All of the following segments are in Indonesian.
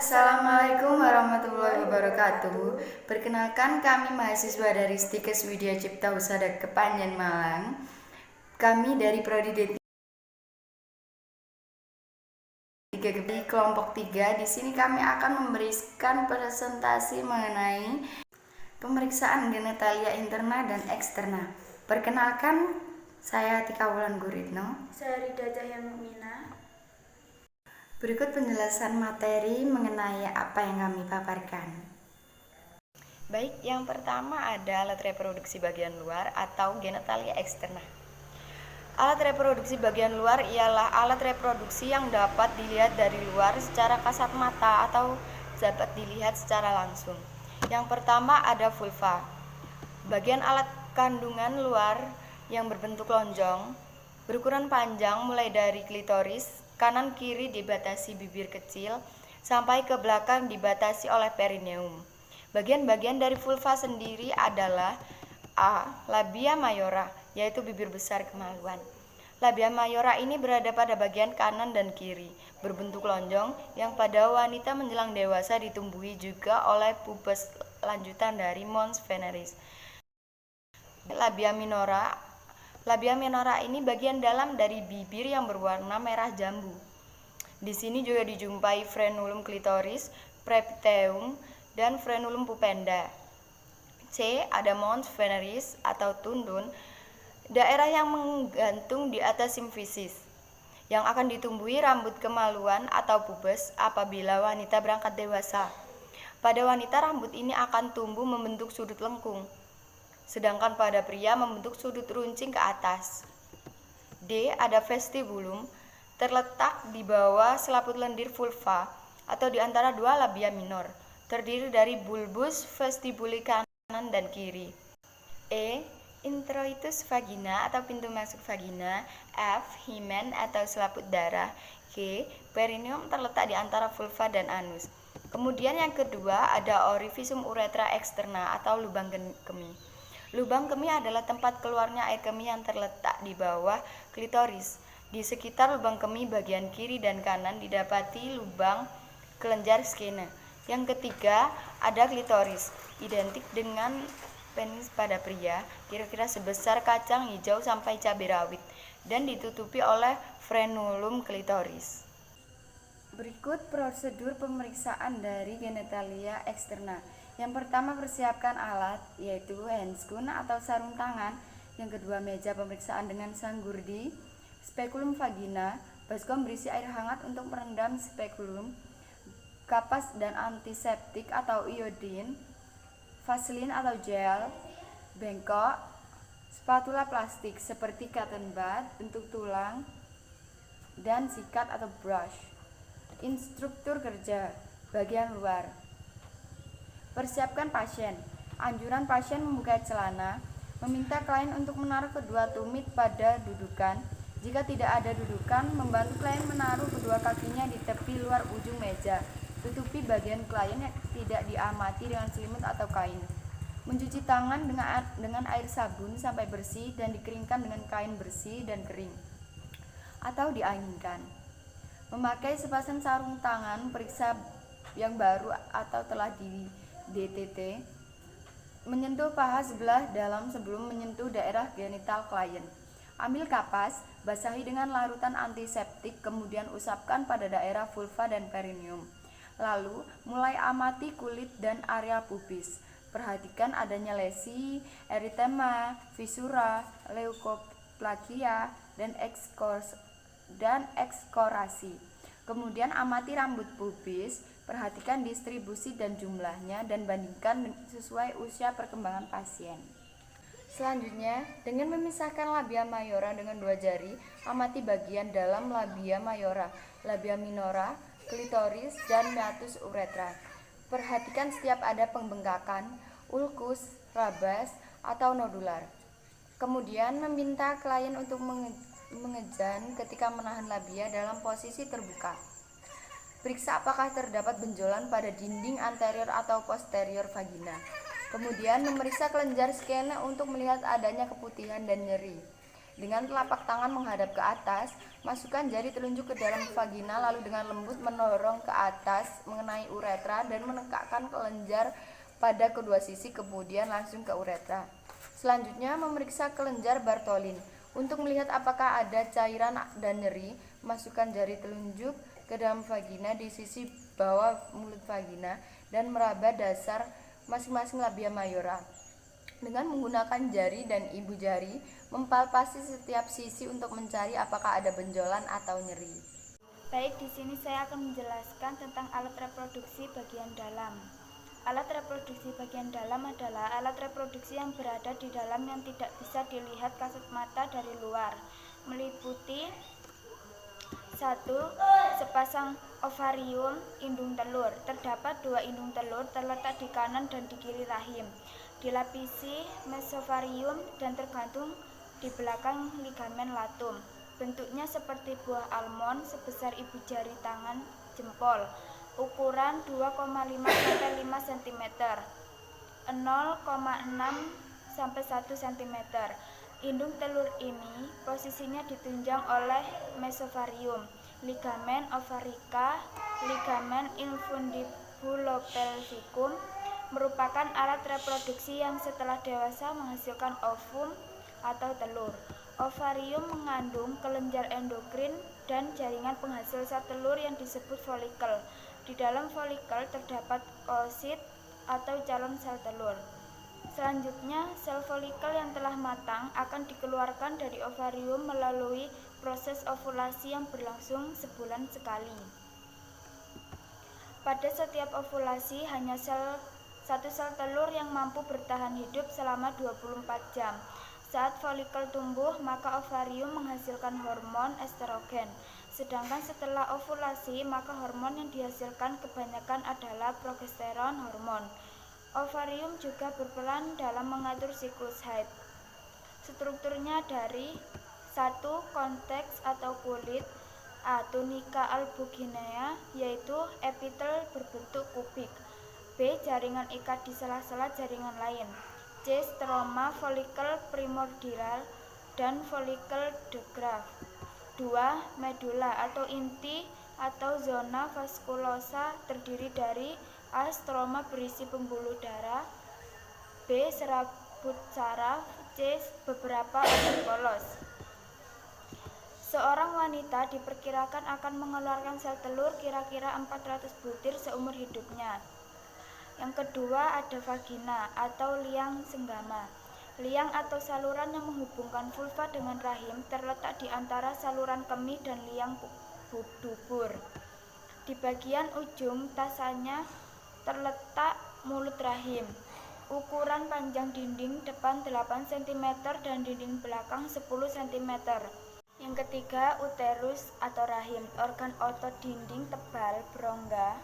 Assalamualaikum warahmatullahi wabarakatuh. Perkenalkan, kami mahasiswa dari Stikes Widya Cipta Husada Kepanjen Malang. Kami dari Prodi D3 kelompok 3. Di sini kami akan memberikan presentasi mengenai pemeriksaan genitalia interna dan eksterna. Perkenalkan, saya Tika Wulan Guritno. Saya Rida Cahya Mukmina. Berikut penjelasan materi mengenai apa yang kami paparkan. Baik, yang pertama ada alat reproduksi bagian luar atau genitalia eksterna. Alat reproduksi bagian luar ialah alat reproduksi yang dapat dilihat dari luar secara kasat mata atau dapat dilihat secara langsung. Yang pertama ada vulva. Bagian alat kandungan luar yang berbentuk lonjong, berukuran panjang mulai dari klitoris, kanan kiri dibatasi bibir kecil, sampai ke belakang dibatasi oleh perineum. Bagian-bagian dari vulva sendiri adalah A. Labia mayora, yaitu bibir besar kemaluan. Labia mayora ini berada pada bagian kanan dan kiri, berbentuk lonjong, yang pada wanita menjelang dewasa ditumbuhi juga oleh pubes lanjutan dari mons veneris. Labia minora. Labia minora ini bagian dalam dari bibir yang berwarna merah jambu. Di sini juga dijumpai frenulum klitoris, prepiteum, dan frenulum pupenda. C. Ada mons veneris atau tundun, daerah yang menggantung di atas simfisis, yang akan ditumbuhi rambut kemaluan atau pubes apabila wanita berangkat dewasa. Pada wanita rambut ini akan tumbuh membentuk sudut lengkung, sedangkan pada pria membentuk sudut runcing ke atas. D. Ada vestibulum, terletak di bawah selaput lendir vulva atau di antara dua labia minor, terdiri dari bulbus vestibuli kanan dan kiri. E. Introitus vagina atau pintu masuk vagina. F. Hymen atau selaput darah. G. Perineum, terletak di antara vulva dan anus. Kemudian yang kedua ada orificium uretra externa atau lubang kemih. Lubang kemih adalah tempat keluarnya air kemih yang terletak di bawah klitoris. Di sekitar lubang kemih bagian kiri dan kanan didapati lubang kelenjar skena. Yang ketiga ada klitoris, identik dengan penis pada pria, kira-kira sebesar kacang hijau sampai cabai rawit, dan ditutupi oleh frenulum klitoris. Berikut prosedur pemeriksaan dari genitalia eksterna. Yang pertama, persiapkan alat, yaitu handscoon atau sarung tangan. Yang kedua, meja pemeriksaan dengan sanggurdi, spekulum vagina, baskom berisi air hangat untuk merendam spekulum, kapas dan antiseptik atau iodin, vaselin atau gel, bengkok, spatula plastik seperti cotton bud bentuk tulang, dan sikat atau brush. Instruktur kerja bagian luar. Persiapkan pasien. Anjuran pasien membuka celana, meminta klien untuk menaruh kedua tumit pada dudukan. Jika tidak ada dudukan, membantu klien menaruh kedua kakinya di tepi luar ujung meja. Tutupi bagian klien yang tidak diamati dengan selimut atau kain. Mencuci tangan dengan air sabun sampai bersih dan dikeringkan dengan kain bersih dan kering atau dianginkan. Memakai sepasang sarung tangan periksa yang baru atau telah di DTT. Menyentuh paha sebelah dalam sebelum menyentuh daerah genital klien. Ambil kapas, basahi dengan larutan antiseptik, kemudian usapkan pada daerah vulva dan perineum. Lalu, mulai amati kulit dan area pubis. Perhatikan adanya lesi, eritema, fisura, leukoplakia, dan ekskorasi. Kemudian amati rambut pubis, perhatikan distribusi dan jumlahnya, dan bandingkan sesuai usia perkembangan pasien. Selanjutnya, dengan memisahkan labia mayora dengan 2 jari, amati bagian dalam labia mayora, labia minora, klitoris, dan meatus uretra. Perhatikan setiap ada pembengkakan, ulkus, rabas, atau nodular. Kemudian meminta klien untuk mengejan ketika menahan labia dalam posisi terbuka. Periksa apakah terdapat benjolan pada dinding anterior atau posterior vagina. Kemudian memeriksa kelenjar skena untuk melihat adanya keputihan dan nyeri. Dengan telapak tangan menghadap ke atas, masukkan jari telunjuk ke dalam vagina, lalu dengan lembut mendorong ke atas mengenai uretra dan menekakkan kelenjar pada kedua sisi, kemudian langsung ke uretra. Selanjutnya, memeriksa kelenjar Bartholin. Untuk melihat apakah ada cairan dan nyeri, masukkan jari telunjuk ke dalam vagina di sisi bawah mulut vagina dan meraba dasar masing-masing labia mayora. Dengan menggunakan jari dan ibu jari, mempalpasi setiap sisi untuk mencari apakah ada benjolan atau nyeri. Baik, di sini saya akan menjelaskan tentang alat reproduksi bagian dalam. Alat reproduksi bagian dalam adalah alat reproduksi yang berada di dalam yang tidak bisa dilihat kasat mata dari luar, meliputi 1. Sepasang ovarium indung telur. Terdapat 2 indung telur terletak di kanan dan di kiri rahim, dilapisi mesovarium dan tergantung di belakang ligamen latum. Bentuknya seperti buah almond sebesar ibu jari tangan jempol. Ukuran 2,5 sampai 5 cm, 0,6 sampai 1 cm. Indung telur ini posisinya ditunjang oleh mesovarium, ligamen ovarica, ligamen infundibulopelvicum, merupakan alat reproduksi yang setelah dewasa menghasilkan ovum atau telur. Ovarium mengandung kelenjar endokrin dan jaringan penghasil sel telur yang disebut folikel. Di dalam folikel terdapat oosit atau calon sel telur. Selanjutnya, sel folikel yang telah matang akan dikeluarkan dari ovarium melalui proses ovulasi yang berlangsung sebulan sekali. Pada setiap ovulasi, hanya satu sel telur yang mampu bertahan hidup selama 24 jam. Saat folikel tumbuh, maka ovarium menghasilkan hormon estrogen. Sedangkan setelah ovulasi, maka hormon yang dihasilkan kebanyakan adalah progesteron hormon. Ovarium juga berperan dalam mengatur siklus haid. Strukturnya dari 1. Konteks atau kulit. A. Tunika albuginea, yaitu epitel berbentuk kubik. B. Jaringan ikat di sela-sela jaringan lain. C. Stroma, folikel primordial, dan folikel de Graaff. 2. Medula atau inti atau zona vaskulosa, terdiri dari A. Stroma berisi pembuluh darah, B. Serabut saraf, C. Beberapa organ polos. Seorang wanita diperkirakan akan mengeluarkan sel telur kira-kira 400 butir seumur hidupnya. Yang kedua ada vagina atau liang senggama. Liang atau saluran yang menghubungkan vulva dengan rahim terletak di antara saluran kemih dan liang dubur. Di bagian ujung tasanya terletak mulut rahim. Ukuran panjang dinding depan 8 cm dan dinding belakang 10 cm. Yang ketiga, uterus atau rahim. Organ otot dinding tebal berongga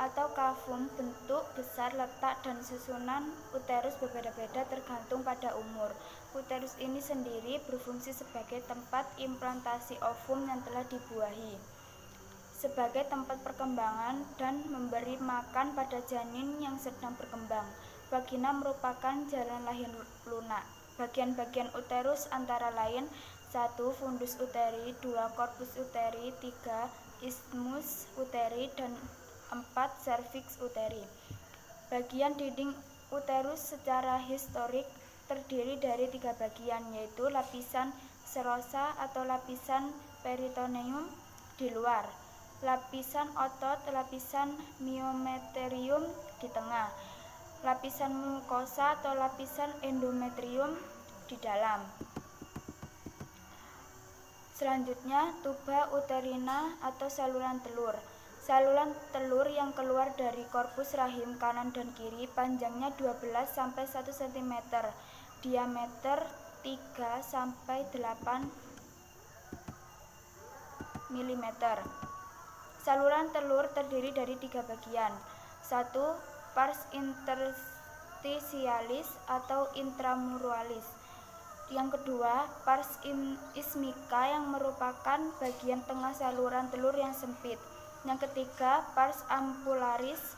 atau kavum, bentuk, besar, letak, dan susunan uterus berbeda-beda tergantung pada umur. Uterus ini sendiri berfungsi sebagai tempat implantasi ovum yang telah dibuahi, sebagai tempat perkembangan dan memberi makan pada janin yang sedang berkembang. Vagina merupakan jalan lahir lunak. Bagian-bagian uterus antara lain 1. Fundus uteri, 2. Corpus uteri, 3. Isthmus uteri, dan 4. Cervix uteri. Bagian dinding uterus secara historik terdiri dari 3 bagian, yaitu lapisan serosa atau lapisan peritoneum di luar, lapisan otot, lapisan myometerium di tengah, lapisan mukosa atau lapisan endometrium di dalam. Selanjutnya, tuba uterina atau saluran telur. Saluran telur yang keluar dari korpus rahim kanan dan kiri, panjangnya 12 sampai 1 cm, diameter 3 sampai 8 mm. Saluran telur terdiri dari 3 bagian. 1. Pars interstitialis atau intramuralis. Yang kedua, pars ismica yang merupakan bagian tengah saluran telur yang sempit. Yang ketiga, pars ampullaris.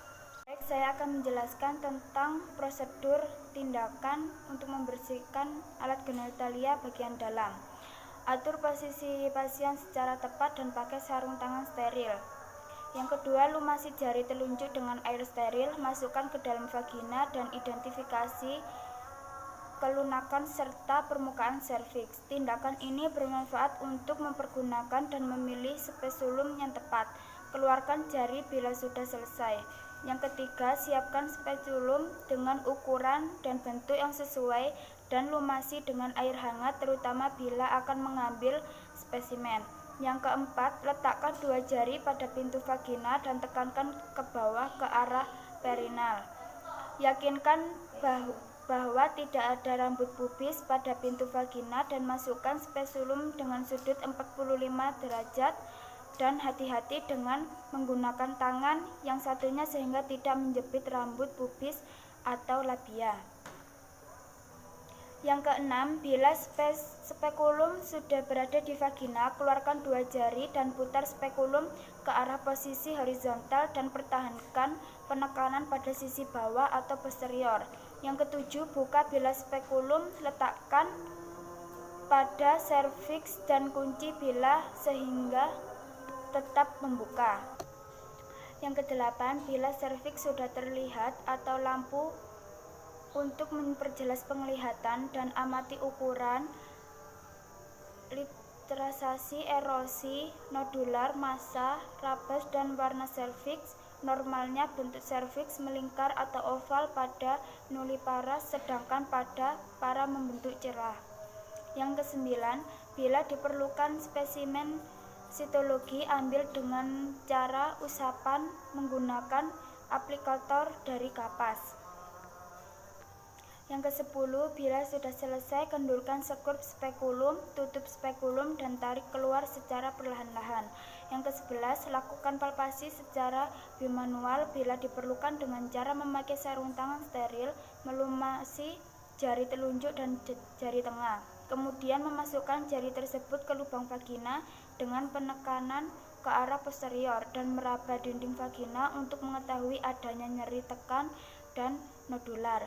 saya akan menjelaskan tentang prosedur tindakan untuk membersihkan alat genitalia bagian dalam. Atur posisi pasien secara tepat dan pakai sarung tangan steril. Yang kedua, lumasi jari telunjuk dengan air steril, masukkan ke dalam vagina dan identifikasi kelunakan serta permukaan serviks. Tindakan ini bermanfaat untuk mempergunakan dan memilih speculum yang tepat. Keluarkan jari bila sudah selesai. Yang ketiga, siapkan speculum dengan ukuran dan bentuk yang sesuai dan lumasi dengan air hangat terutama bila akan mengambil spesimen. Yang keempat, letakkan 2 jari pada pintu vagina dan tekankan ke bawah ke arah perineal. Yakinkan bahwa tidak ada rambut pubis pada pintu vagina dan masukkan speculum dengan sudut 45 derajat dan hati-hati dengan menggunakan tangan yang satunya sehingga tidak menjepit rambut pubis atau labia. Yang keenam, bila spekulum sudah berada di vagina, keluarkan 2 jari dan putar spekulum ke arah posisi horizontal dan pertahankan penekanan pada sisi bawah atau posterior. Yang ketujuh, buka bila spekulum, letakkan pada serviks dan kunci bila sehingga tetap membuka. Yang kedelapan, bila serviks sudah terlihat atau lampu untuk memperjelas penglihatan dan amati ukuran, literasi, erosi, nodular, massa, rabas, dan warna serviks. Normalnya bentuk serviks melingkar atau oval pada nulliparas, sedangkan pada para membentuk cerah. Yang kesembilan, bila diperlukan spesimen sitologi, ambil dengan cara usapan menggunakan aplikator dari kapas. Yang ke-10, bila sudah selesai, kendurkan sekup spekulum, tutup spekulum, dan tarik keluar secara perlahan-lahan. Yang ke-11, lakukan palpasi secara bimanual bila diperlukan dengan cara memakai sarung tangan steril, melumasi jari telunjuk dan jari tengah. Kemudian memasukkan jari tersebut ke lubang vagina dengan penekanan ke arah posterior dan meraba dinding vagina untuk mengetahui adanya nyeri tekan dan nodular.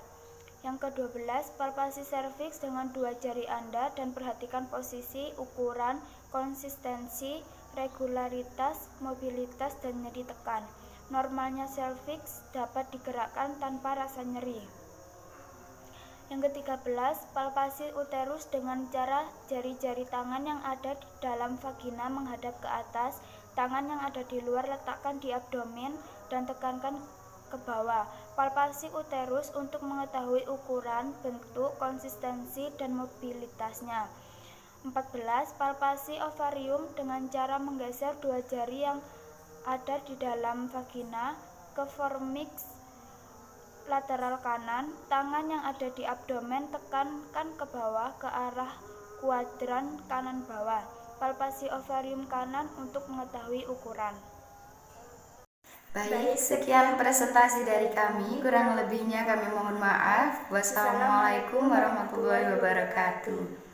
Yang ke-12, palpasi serviks dengan 2 jari Anda dan perhatikan posisi, ukuran, konsistensi, regularitas, mobilitas, dan nyeri tekan. Normalnya serviks dapat digerakkan tanpa rasa nyeri. Yang ke-13, palpasi uterus dengan cara jari-jari tangan yang ada di dalam vagina menghadap ke atas, tangan yang ada di luar letakkan di abdomen dan tekankan ke bawah. Palpasi uterus untuk mengetahui ukuran, bentuk, konsistensi, dan mobilitasnya. 14. Palpasi ovarium dengan cara menggeser 2 jari yang ada di dalam vagina ke formix lateral kanan, tangan yang ada di abdomen tekankan ke bawah ke arah kuadran kanan bawah. Palpasi ovarium kanan untuk mengetahui ukuran. Baik, sekian presentasi dari kami. Kurang lebihnya kami mohon maaf. Wassalamualaikum warahmatullahi wabarakatuh.